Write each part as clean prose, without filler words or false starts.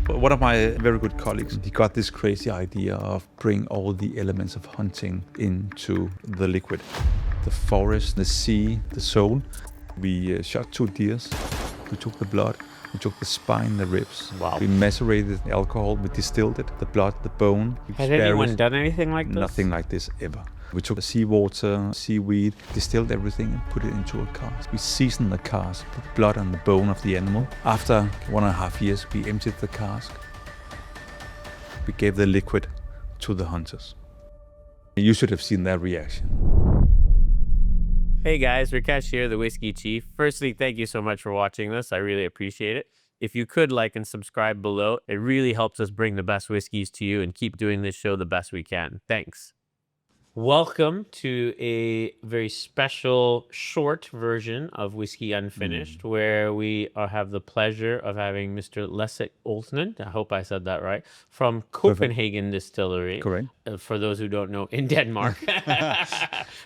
One of my very good colleagues, he got this crazy idea of bring all the elements of hunting into the liquid. The forest, the sea, the soul. We shot 2 deers. We took the blood. We took the spine, the ribs. Wow. We macerated the alcohol. We distilled it. The blood, the bone. Has anyone done anything like this? Nothing like this ever. We took the seawater, seaweed, distilled everything and put it into a cask. We seasoned the cask, put blood on the bone of the animal. After 1.5 years, we emptied the cask. We gave the liquid to the hunters. You should have seen their reaction. Hey guys, Rickesh here, the Whiskey Chief. Firstly, thank you so much for watching this. I really appreciate it. If you could like and subscribe below, it really helps us bring the best whiskeys to you and keep doing this show the best we can. Thanks. Welcome to a very special short version of Whisky Unfinished, where we have the pleasure of having Mr. Lasse Öznek, I hope I said that right, from Copenhagen Distillery. Correct. For those who don't know, in Denmark.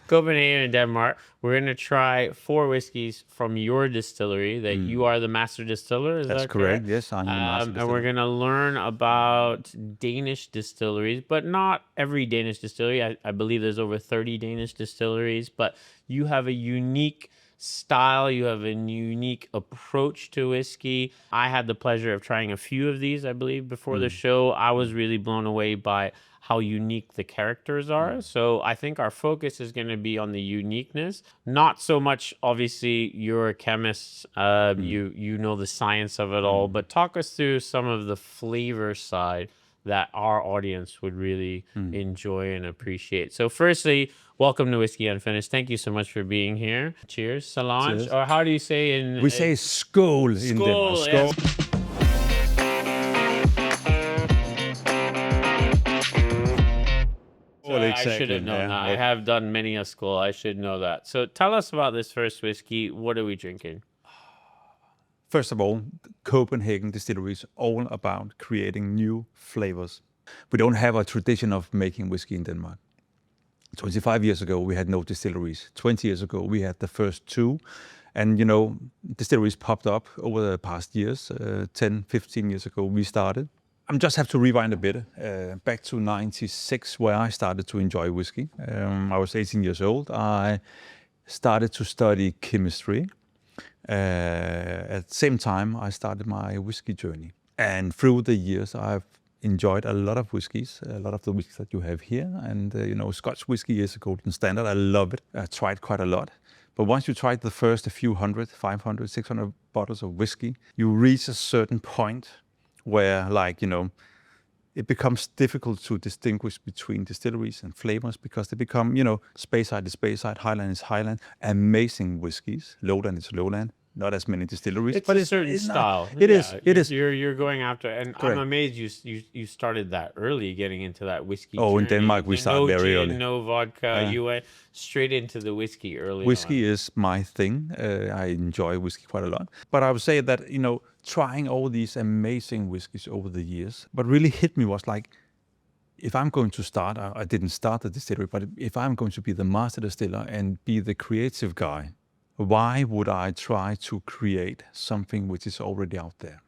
Copenhagen in Denmark. We're going to try 4 whiskeys from your distillery that you are the master distiller. Is That's that correct? Yes, I'm the master distiller. And we're going to learn about Danish distilleries, but not every Danish distillery. I believe there's over 30 Danish distilleries, but you have a unique style, you have a unique approach to whiskey. I had the pleasure of trying a few of these, I believe, before the show. I was really blown away by how unique the characters are. So I think our focus is going to be on the uniqueness, not so much, obviously, you're a chemist, you know the science of it all, but talk us through some of the flavor side that our audience would really enjoy and appreciate. So firstly, welcome to Whisky Unfinished. Thank you so much for being here. Cheers. Salange. Cheers. Or how do you say in... We say skål in Denmark. Skål. Skål. Yes. Exactly. I should have known that. I have done many a skål. I should know that. So tell us about this first whiskey. What are we drinking? First of all, Copenhagen Distillery is all about creating new flavors. We don't have a tradition of making whiskey in Denmark. 25 years ago, we had no distilleries. 20 years ago, we had the first 2. And, you know, distilleries popped up over the past years. 10, 15 years ago, we started. I just have to rewind a bit, back to 96, where I started to enjoy whiskey. I was 18 years old. I started to study chemistry. At the same time, I started my whiskey journey. And through the years, I've enjoyed a lot of whiskeys, a lot of the whiskeys that you have here. And, you know, Scotch whiskey is a golden standard. I love it. I tried quite a lot. But once you tried the first a few hundred, 500, 600 bottles of whiskey, you reach a certain point where, like, you know, it becomes difficult to distinguish between distilleries and flavors because they become, you know, Speyside is Speyside, Highland is Highland, amazing whiskies, Lowland is Lowland. Not as many distilleries, It's but a certain style. It is. You're going after, and Correct. I'm amazed you started that early, getting into that whiskey. Oh, in journey. Denmark we started no very gin, early. No vodka. You went straight into the whiskey early. Whiskey on. is my thing. I enjoy whiskey quite a lot. But I would say that, you know, trying all these amazing whiskeys over the years, what really hit me was like, if I'm going to start, I didn't start the distillery, but if I'm going to be the master distiller and be the creative guy, why would I try to create something which is already out there?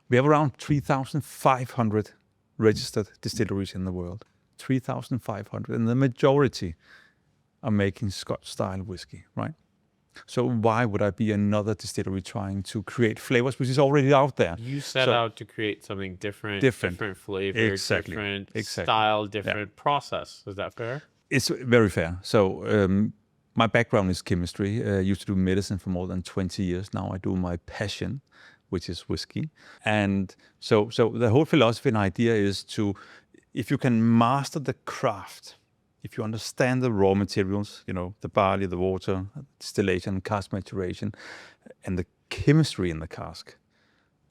We have around 3,500 registered distilleries in the world. 3,500, and the majority are making Scotch-style whiskey, right? So why would I be another distillery trying to create flavors which is already out there? You set out to create something different flavor, Exactly. different style, different process. Is that fair? It's very fair. So my background is chemistry. I used to do medicine for more than 20 years. Now I do my passion, which is whiskey. And so the whole philosophy and idea is to, if you can master the craft, if you understand the raw materials, you know, the barley, the water, distillation, cask maturation, and the chemistry in the cask,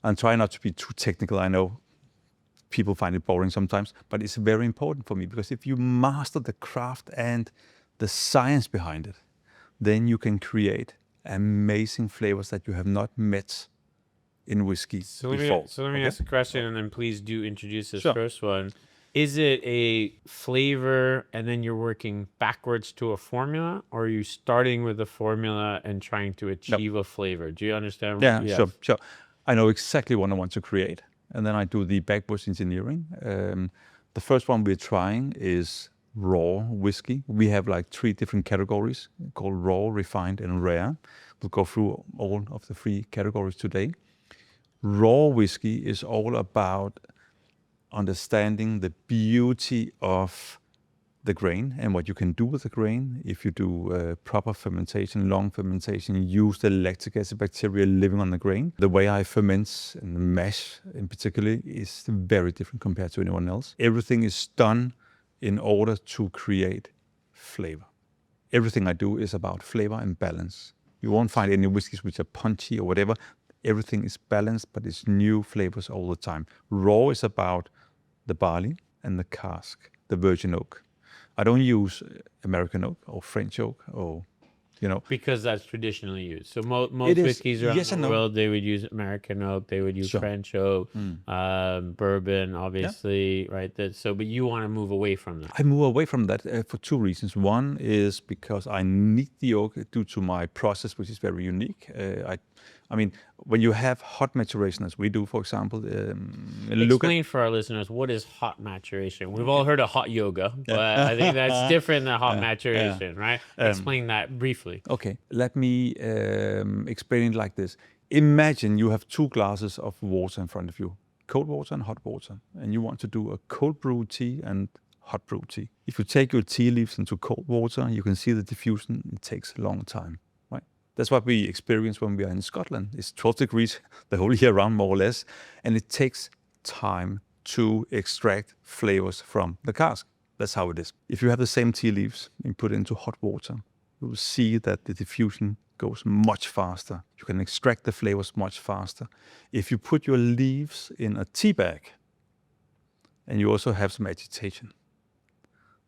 and try not to be too technical. I know people find it boring sometimes, but it's very important for me because if you master the craft and the science behind it, then you can create amazing flavors that you have not met in whiskey before. Let me ask a question, and then please do introduce this Sure. first one. Is it a flavor and then you're working backwards to a formula, or are you starting with a formula and trying to achieve a flavor? Do you understand? Yeah, sure. I know exactly what I want to create. and then I do the backwards engineering. The first one we're trying is raw whiskey. We have like 3 different categories called raw, refined, and rare. We'll go through all of the 3 categories today. Raw whiskey is all about understanding the beauty of the grain and what you can do with the grain if you do proper fermentation, long fermentation, use the lactic acid bacteria living on the grain. The way I ferment and mash in particular is very different compared to anyone else. Everything is done in order to create flavor. Everything I do is about flavor and balance. You won't find any whiskeys which are punchy or whatever. Everything is balanced, but it's new flavors all the time. Raw is about the barley and the cask, the virgin oak. I don't use American oak or French oak or, Because that's traditionally used. So most It is, whiskeys around yes the and no. world, they would use American oak, they would use Sure. French oak, bourbon, obviously, right? But you want to move away from that. I move away from that for 2 reasons. One is because I need the oak due to my process, which is very unique. I mean, when you have hot maturation, as we do, for example, Explain for our listeners, what is hot maturation? We've all heard of hot yoga, but I think that's different than hot maturation, right? Explain that briefly. Okay, let me explain it like this. Imagine you have 2 glasses of water in front of you, cold water and hot water, and you want to do a cold brew tea and hot brew tea. If you take your tea leaves into cold water, you can see the diffusion. It takes a long time, right? That's what we experience when we are in Scotland. It's 12 degrees the whole year round, more or less, and it takes time to extract flavors from the cask. That's how it is. If you have the same tea leaves and put it into hot water, you will see that the diffusion goes much faster. You can extract the flavors much faster. If you put your leaves in a tea bag and you also have some agitation,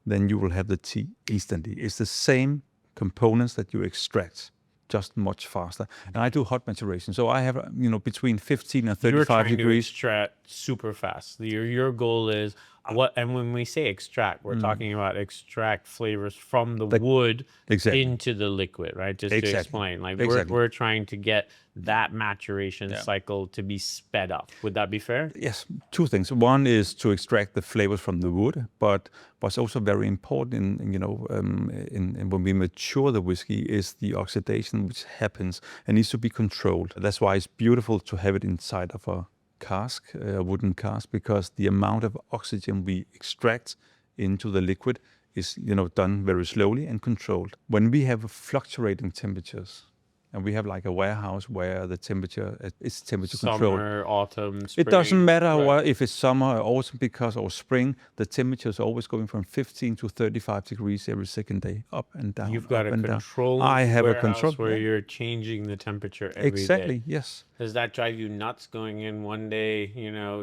then you will have the tea instantly. It's the same components that you extract, just much faster. And I do hot maturation. So I have, between 15 and 35 You're trying degrees. to extract super fast. Your goal is what? And when we say extract, we're talking about extract flavors from the wood Exactly. into the liquid, right? Just to Exactly. explain, like Exactly. we're trying to get that maturation cycle to be sped up. Would that be fair? Yes, 2 things. One is to extract the flavors from the wood, but what's also very important in when we mature the whiskey is the oxidation which happens and needs to be controlled. That's why it's beautiful to have it inside of a cask, a wooden cask, because the amount of oxygen we extract into the liquid is done very slowly and controlled. When we have fluctuating temperatures, and we have like a warehouse where the temperature is temperature controlled. Summer, autumn, spring. It doesn't matter right. if it's summer or autumn or spring. The temperature is always going from 15 to 35 degrees every second day, up and down. You've got up a and down. control. I have a warehouse control where yeah. you're changing the temperature every day. Exactly. Yes. Does that drive you nuts going in one day,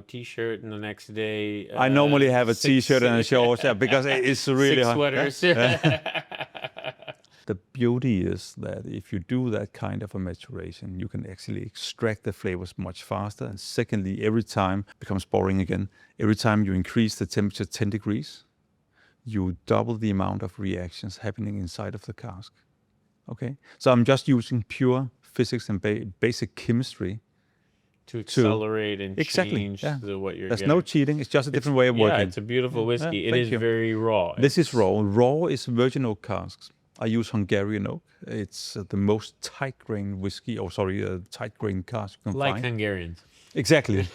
t-shirt, and the next day? I normally have a t-shirt and a shorts because it's really 6 hot. sweaters. The beauty is that if you do that kind of a maturation, you can actually extract the flavors much faster. And secondly, every time it becomes boring again. Every time you increase the temperature 10 degrees, you double the amount of reactions happening inside of the cask. Okay, so I'm just using pure physics and basic chemistry to accelerate and exactly, change yeah. what you're There's getting. no cheating. It's just a different way of working. Yeah, it's a beautiful whiskey. It thank is you. very raw. This is raw. Raw is virgin oak casks. I use Hungarian oak. It's the most tight grain whiskey, tight grain cask you can like find. Hungarians. Exactly.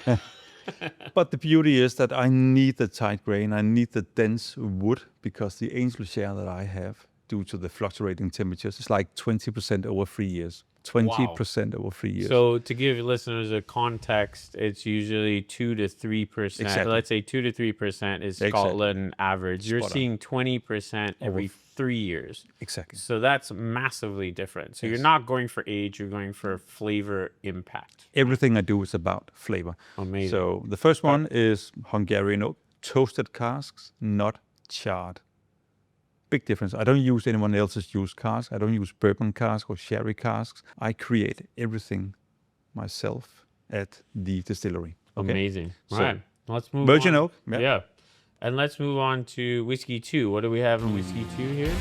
But the beauty is that I need the tight grain. I need the dense wood because the angel share that I have, due to the fluctuating temperatures, is like 20% over 3 years. 20% over 3 years. So to give listeners a context, it's usually 2 to 3%. Exactly. Let's say 2 to 3% is Scotland average. You're Spot on. seeing 20% every 3 years. Exactly. So that's massively different. So you're not going for age, you're going for flavor impact. Everything I do is about flavor. Amazing. So the first one is Hungarian oak, toasted casks, not charred. Big difference. I don't use anyone else's used casks. I don't use bourbon casks or sherry casks. I create everything myself at the distillery. Okay? Amazing. So, Right. Let's move virgin on. oak. Yeah. Yeah. And let's move on to whiskey 2. What do we have in whiskey 2 here?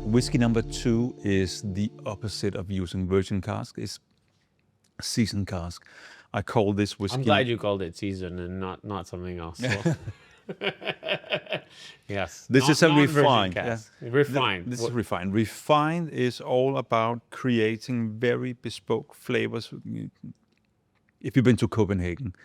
Whiskey number 2 is the opposite of using virgin cask. It's seasoned cask. I call this whiskey. I'm glad you called it seasoned and not something else. So. Yes. This is a non-virgin refined. cask. Refined. This is refined. Refined is all about creating very bespoke flavors. If you've been to Copenhagen,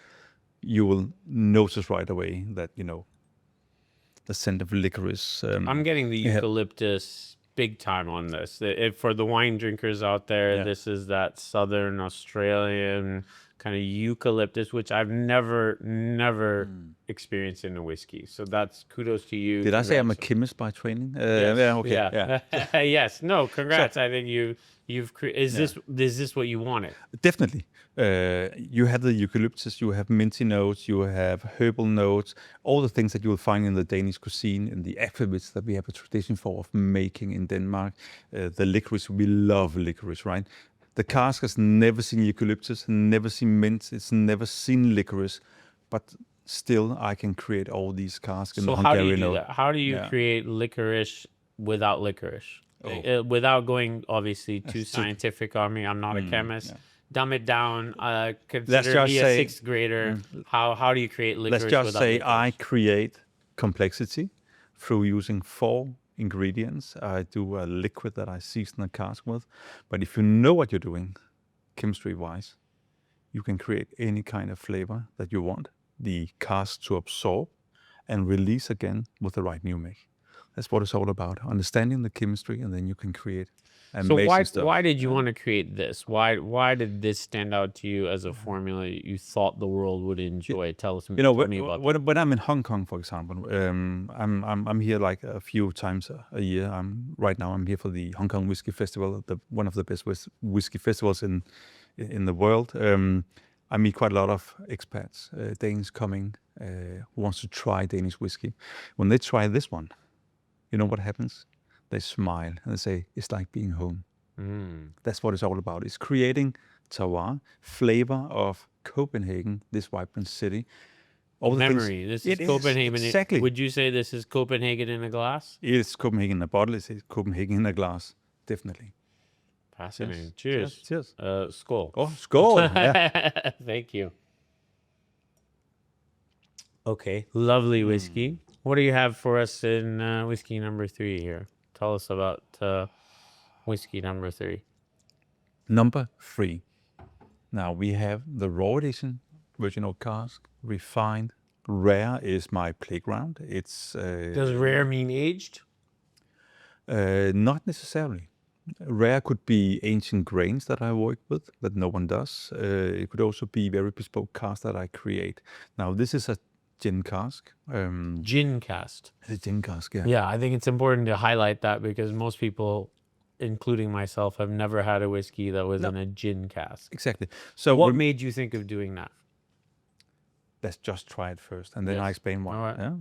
you will notice right away that, the scent of licorice. I'm getting the eucalyptus big time on this. For the wine drinkers out there, this is that Southern Australian kind of eucalyptus, which I've never experienced in a whiskey. So that's kudos to you. Did I say I'm a chemist by training? Yes. Yeah. Okay. Yeah. Yes. No. Congrats. I think you've. Is this what you wanted? Definitely. You have the eucalyptus, you have minty notes, you have herbal notes, all the things that you will find in the Danish cuisine, in the aquavits that we have a tradition for of making in Denmark. The licorice, we love licorice, right? The cask has never seen eucalyptus, never seen mint, it's never seen licorice, but still I can create all these casks in the Hungarian. So how do you do that? How do you create licorice without licorice? Without going, obviously, too scientific on me. I'm not a chemist. Yeah. Dumb it down. Consider me a sixth grader. How do you create licorice without licorice? Let's just say I create complexity through using 4 ingredients. I do a liquid that I season a cask with. But if you know what you're doing, chemistry-wise, you can create any kind of flavor that you want the cask to absorb and release again with the right new make. That's what it's all about, understanding the chemistry, and then you can create amazing stuff. So why did you want to create this? Why did this stand out to you as a formula you thought the world would enjoy? Tell us. When I'm in Hong Kong, for example, I'm here like a few times a year. Right now I'm here for the Hong Kong Whisky Festival, one of the best whiskey festivals in the world. I meet quite a lot of expats, Danes coming, who wants to try Danish whiskey. When they try this one, you know what happens? They smile and they say, it's like being home. That's what it's all about. It's creating terroir, flavor of Copenhagen, this vibrant city. All the memory. This is Copenhagen. Exactly. Would you say this is Copenhagen in a glass? It's Copenhagen in a bottle. It's Copenhagen in a glass. Definitely. Fascinating. Yes. Cheers. Cheers. Skål. Oh, skål. Yeah. Thank you. Okay. Lovely whiskey. What do you have for us in whiskey number 3 here? Tell us about whiskey number 3. Number 3. Now we have the raw edition, virgin oak cask, refined. Rare is my playground. It's does rare mean aged? Not necessarily. Rare could be ancient grains that I work with that no one does. It could also be very bespoke cask that I create. Now this is a gin cask. Gin cask. It's a gin cask, yeah. Yeah, I think it's important to highlight that because most people, including myself, have never had a whiskey that was in a gin cask. Exactly. So what made you think of doing that? Let's just try it first, and then I explain why. All right. Yeah?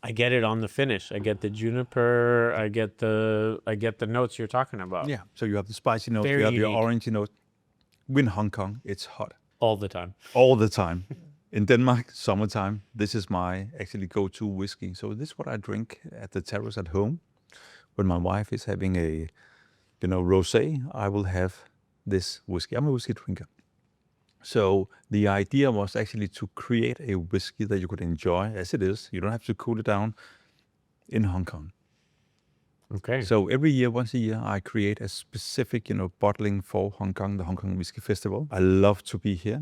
I get it on the finish. I get the juniper. I get the notes you're talking about. Yeah. So you have the spicy notes. Very you have unique. your orangey notes. In Hong Kong, it's hot. All the time. All the time. In Denmark, summertime, this is my actually go-to whiskey. So this is what I drink at the terrace at home. When my wife is having a, rosé, I will have this whiskey. I'm a whiskey drinker. So the idea was actually to create a whiskey that you could enjoy as it is. You don't have to cool it down in Hong Kong. Okay. So every year, once a year, I create a specific, bottling for Hong Kong, the Hong Kong Whisky Festival. I love to be here.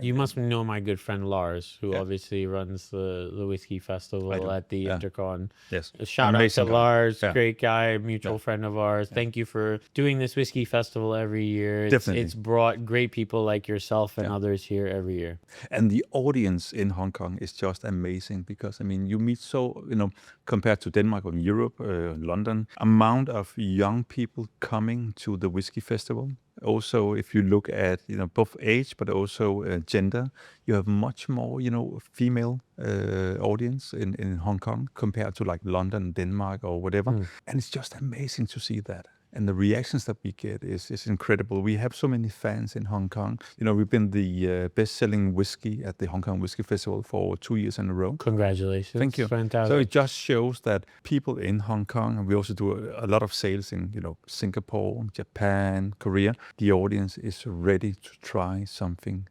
You must know my good friend Lars, who obviously runs the Whiskey Festival at the Intercon. Yes. Shout out to Lars, great guy, mutual friend of ours. Thank you for doing this Whiskey Festival every year. Definitely. It's brought great people like yourself and others here every year. And the audience in Hong Kong is just amazing because, you meet so, compared to Denmark or Europe, London, amount of young people coming to the Whiskey Festival. Also, if you look at, both age, but also gender, you have much more, female audience in Hong Kong compared to like London, Denmark or whatever. And it's just amazing to see that. and the reactions that we get is incredible. We have so many fans in Hong Kong. We've been the best-selling whiskey at the Hong Kong Whisky Festival for 2 years in a row. Congratulations. Thank you. Fantastic. So it just shows that people in Hong Kong, and we also do a lot of sales in, Singapore, Japan, Korea, the audience is ready to try something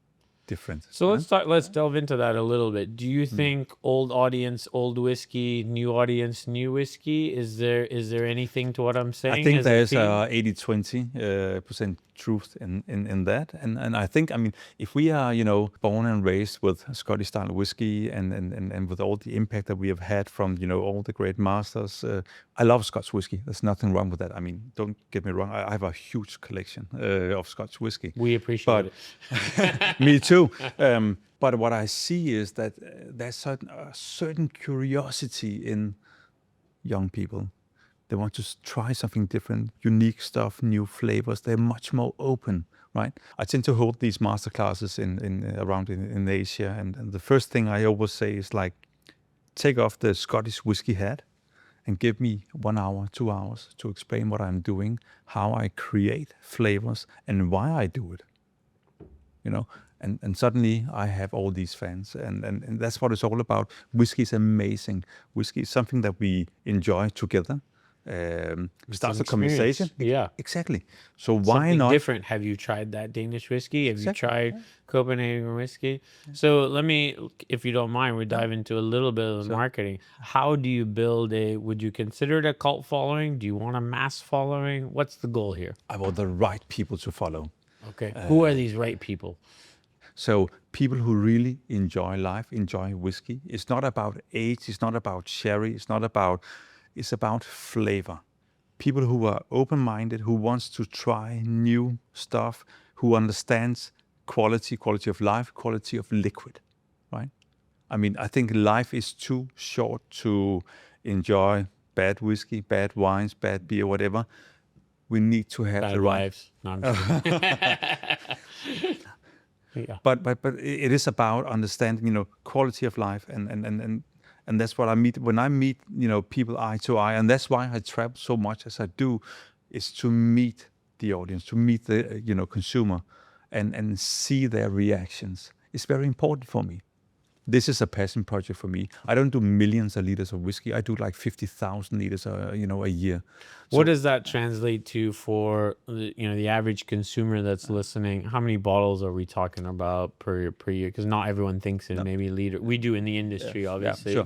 different. So let's delve into that a little bit. Do you think old audience, old whiskey, new audience, new whiskey? Is there anything to what I'm saying? I think there's 80-20% truth in that. And I think, if we are, born and raised with Scottish style whiskey and with all the impact that we have had from, all the great masters, I love Scotch whiskey. There's nothing wrong with that. Don't get me wrong. I have a huge collection of Scotch whiskey. We appreciate it. Me too. But what I see is that there's a certain curiosity in young people. They want to try something different, unique stuff, new flavors. They're much more open, right? I tend to hold these master classes around in Asia, and the first thing I always say is like, take off the Scottish whiskey hat and give me 1 hour, 2 hours to explain what I'm doing, how I create flavors, and why I do it. And suddenly I have all these fans, and that's what it's all about. Whiskey is amazing. Whiskey is something that we enjoy together. Starts a conversation. Yeah, exactly. So why something not different? Have you tried that Danish whiskey? Have you tried Copenhagen whiskey? Yeah. So let me, if you don't mind, we dive into a little bit of the marketing. How do you build would you consider it a cult following? Do you want a mass following? What's the goal here? I want the right people to follow. Okay. Who are these right people? So people who really enjoy life, enjoy whiskey. It's not about age. It's not about sherry. It's about flavor. People who are open-minded, who wants to try new stuff, who understands quality of life, quality of liquid, right? I think life is too short to enjoy bad whiskey, bad wines, bad beer, whatever. We need to have bad the right. Wives. No, I'm kidding. Yeah. But it is about understanding, quality of life, and that's what I meet when I meet, people eye to eye, and that's why I travel so much as I do, is to meet the audience, to meet the consumer, and see their reactions. It's very important for me. This is a passion project for me. I don't do millions of liters of whiskey. I do like 50,000 liters, a year. What does that translate to for the average consumer that's listening? How many bottles are we talking about per year? Because not everyone thinks in maybe liter. We do in the industry, obviously. Sure.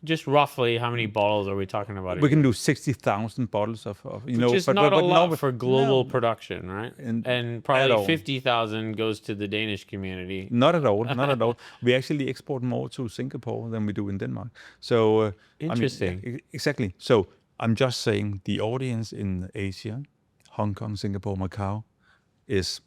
Just roughly, how many bottles are we talking about? We can do 60,000 bottles of which is not a lot for global production, right? And probably 50,000 goes to the Danish community. Not at all. Not at all. We actually export more to Singapore than we do in Denmark. So interesting. Exactly. So I'm just saying the audience in Asia, Hong Kong, Singapore, Macau, is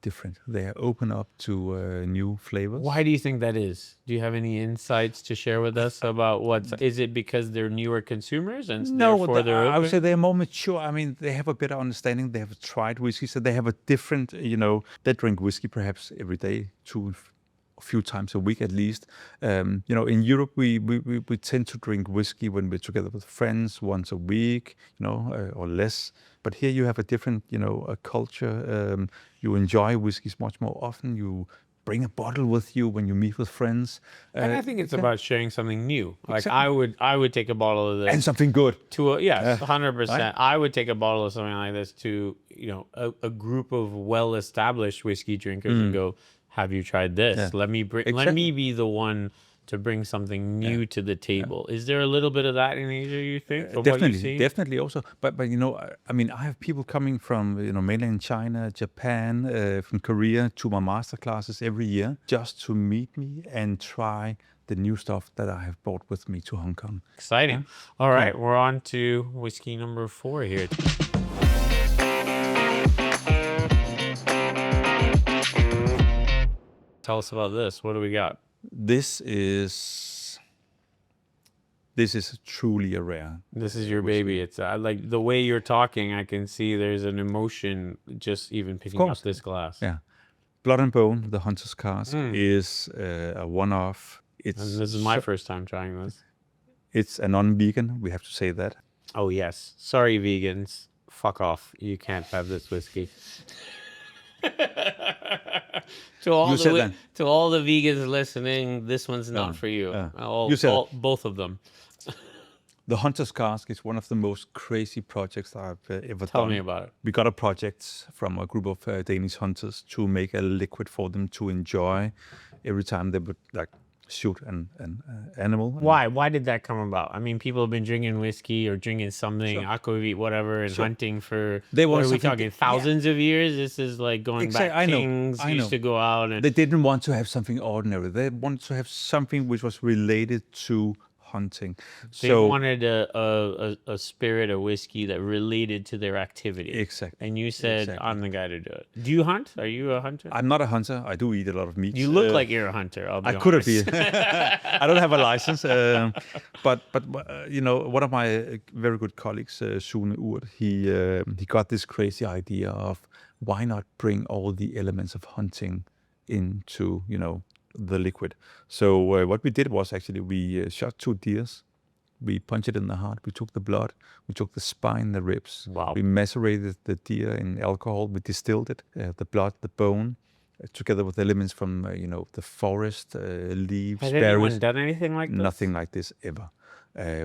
different. They are open up to new flavors. Why do you think that is? Do you have any insights to share with us about is it because they're newer consumers and therefore they're open? I would say they're more mature. They have a better understanding. They have tried whiskey, so they have a different, they drink whiskey perhaps every day, a few times a week at least. In Europe, we tend to drink whiskey when we're together with friends once a week, or less. But here you have a different, a culture. You enjoy whiskeys much more often. You bring a bottle with you when you meet with friends. And I think it's about sharing something new. Like I would take a bottle of this and something good. 100%. Right? I would take a bottle of something like this to a group of well-established whiskey drinkers and go, have you tried this? Yeah. Let me be the one to bring something new to the table. Is there a little bit of that in Asia, you think? Definitely also. But I have people coming from mainland China, Japan, from Korea to my master classes every year just to meet me and try the new stuff that I have brought with me to Hong Kong. Exciting. Yeah. All right, we're on to whiskey number 4 here. Tell us about this. What do we got? This is truly a rare. This is your baby. It's like the way you're talking, I can see there's an emotion just even picking up this glass. Yeah. Blood and Bone, the Hunter's Cask, is a one-off. This is my first time trying this. It's a non-vegan, we have to say that. Oh, yes. Sorry, vegans. fuck off. You can't have this whiskey. To all You said that. to all the vegans listening, this one's not for you. You said it. Both of them. The Hunter's Cask is one of the most crazy projects I've ever done. Tell me about it. We got a project from a group of Danish hunters to make a liquid for them to enjoy every time they would like shoot an animal. Why? Why did that come about? I mean, people have been drinking whiskey or drinking something, aquavit, whatever, and hunting for, They want what are we something talking, thousands of years? This is like going back, I know, kings I used know. to go out and... They didn't want to have something ordinary. They wanted to have something which was related to hunting. They wanted a spirit of whiskey that related to their activity. Exactly. And you said, I'm the guy to do it. Do you hunt? Are you a hunter? I'm not a hunter. I do eat a lot of meat. You look like you're a hunter. I'll be I could have honest. been. I don't have a license, but you know, one of my very good colleagues, Sune Urt, he got this crazy idea of why not bring all the elements of hunting into the liquid. So what we did was actually we shot 2 deers. We punched it in the heart. We took the blood. We took the spine, the ribs. Wow. We macerated the deer in alcohol. We distilled it, the blood, the bone, together with elements from the forest, leaves, Has berries. anyone done anything like this? Nothing like this ever.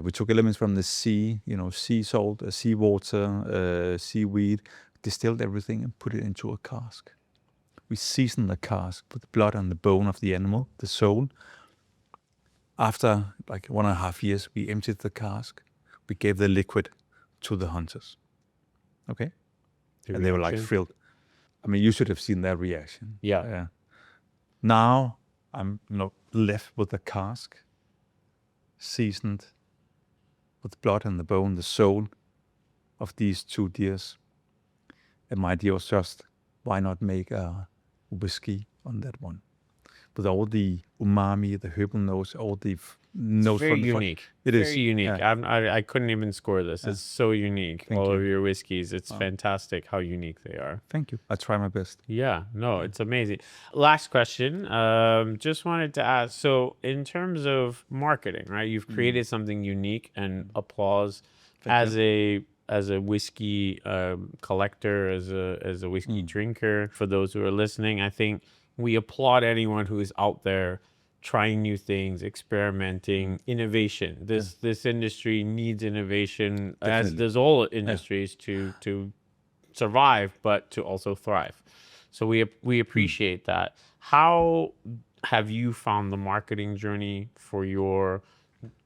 We took elements from the sea, sea salt, seawater, seaweed, distilled everything and put it into a cask. We seasoned the cask with the blood and the bone of the animal, the soul. After like 1.5 years, we emptied the cask. We gave the liquid to the hunters. Okay? And they were like thrilled. I mean, you should have seen their reaction. Yeah. Now I'm left with the cask, seasoned with the blood and the bone, the soul of these 2 deers. And my idea was just, why not make a whiskey on that one? With all the umami, the herbal notes, all the notes. Very unique. It is very unique. Yeah. I couldn't even score this. It's so unique. Thank all you. of your whiskeys. It's fantastic how unique they are. Thank you. I try my best. Yeah, no, it's amazing. Last question. Just wanted to ask. So, in terms of marketing, right? You've created something unique, and applause as a whiskey collector, as a whiskey drinker. For those who are listening, I think we applaud anyone who is out there trying new things, experimenting, innovation. This industry needs innovation, as does all industries, to survive, but to also thrive. So we appreciate that. How have you found the marketing journey for your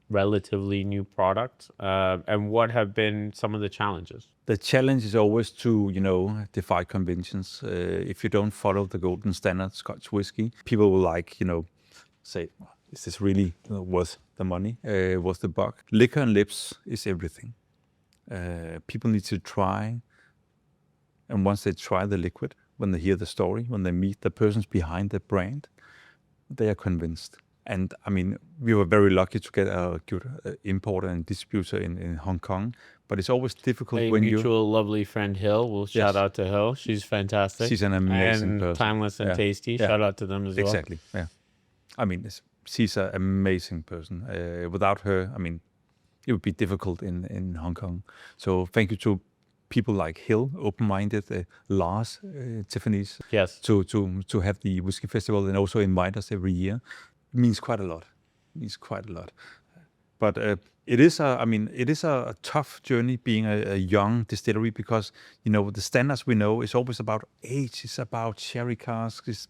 relatively new product, and what have been some of the challenges? The challenge is always to, defy conventions. If you don't follow the golden standard Scotch whiskey, people will say, is this really worth the money, worth the buck? Liquor and lips is everything. People need to try. And once they try the liquid, when they hear the story, when they meet the persons behind the brand, they are convinced. And I mean, we were very lucky to get a good importer and distributor in Hong Kong, but it's always difficult when you... mutual lovely friend Hill, we'll shout out to Hill. She's fantastic. She's an amazing and person. Timeless and tasty. Yeah. Shout out to them as well. Exactly, yeah. I mean, she's an amazing person. Without her, I mean, it would be difficult in Hong Kong. So thank you to people like Hill, open-minded, Lars, Tiffany's, Yes. to have the Whiskey Festival and also invite us every year. It means quite a lot. But it is a tough journey being a young distillery, because the standards we know is always about age, it's about sherry casks,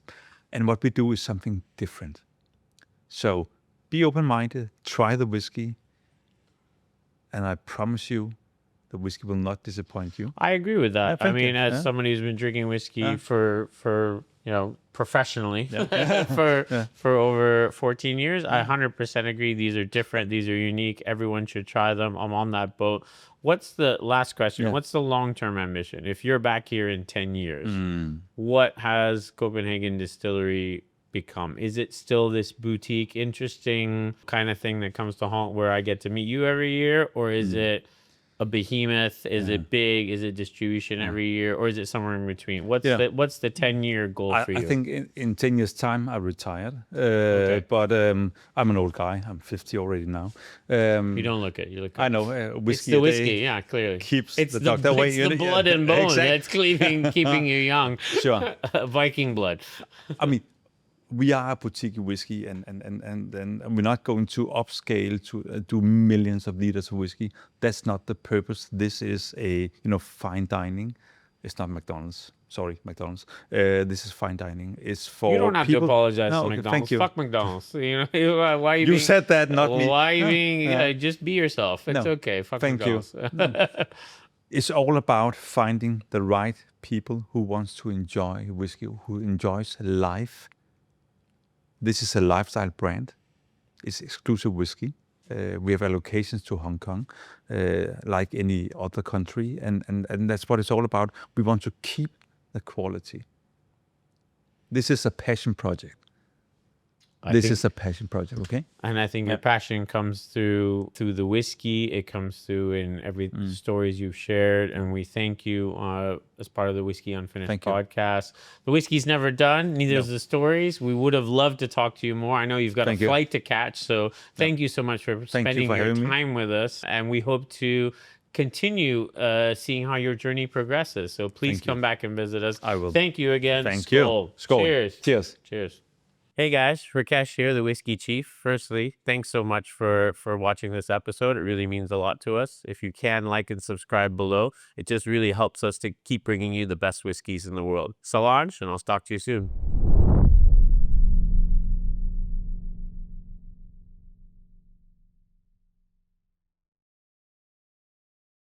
and what we do is something different. So be open-minded, try the whiskey, and I promise you, the whiskey will not disappoint you. I agree with that. I mean, you. as somebody who's been drinking whiskey for professionally for over 14 years, I 100% agree. These are different. These are unique. Everyone should try them. I'm on that boat. What's the last question? Yeah. What's the long-term ambition? If you're back here in 10 years, what has Copenhagen Distillery become? Is it still this boutique, interesting kind of thing that comes to haunt where I get to meet you every year? Or is it a behemoth? Is it big? Is it distribution every year, or is it somewhere in between? What's the 10-year goal for you? I think in 10 years' time, I retired. But I'm an old guy. I'm 50 already now. You don't look it. You look. I know. Whiskey. It's the whiskey. Yeah, clearly. Keeps it's the doctor away. It's the blood and bone that's Exactly. keeping you young. Sure. Viking blood. I mean, we are a boutique whiskey, and we're not going to upscale to do millions of liters of whiskey. That's not the purpose. This is fine dining. It's not McDonald's. Sorry, McDonald's. This is fine dining. It's for you don't have people. to apologize No, to okay, McDonald's. thank you. Fuck McDonald's. Why You said that, not me. Why No, being? Just be yourself. It's okay. Fuck thank McDonald's. you. No. It's all about finding the right people who wants to enjoy whiskey, who enjoys life. This is a lifestyle brand. It's exclusive whiskey. We have allocations to Hong Kong, like any other country, and that's what it's all about. We want to keep the quality. This is a passion project. This is a passion project, okay? And I think your passion comes through the whiskey. It comes through in every stories you've shared. And we thank you as part of the Whisky Unfinished podcast. The whiskey's never done. Neither is the stories. We would have loved to talk to you more. I know you've got a flight to catch. So thank you so much for spending your time with us. And we hope to continue seeing how your journey progresses. So please come back and visit us. I will. Thank you again. Thank you. Skål. Cheers. Cheers. Cheers. Hey guys, Rickesh here, the Whiskey Chief. Firstly, thanks so much for watching this episode. It really means a lot to us. If you can, like and subscribe below. It just really helps us to keep bringing you the best whiskeys in the world. Solange, and I'll talk to you soon.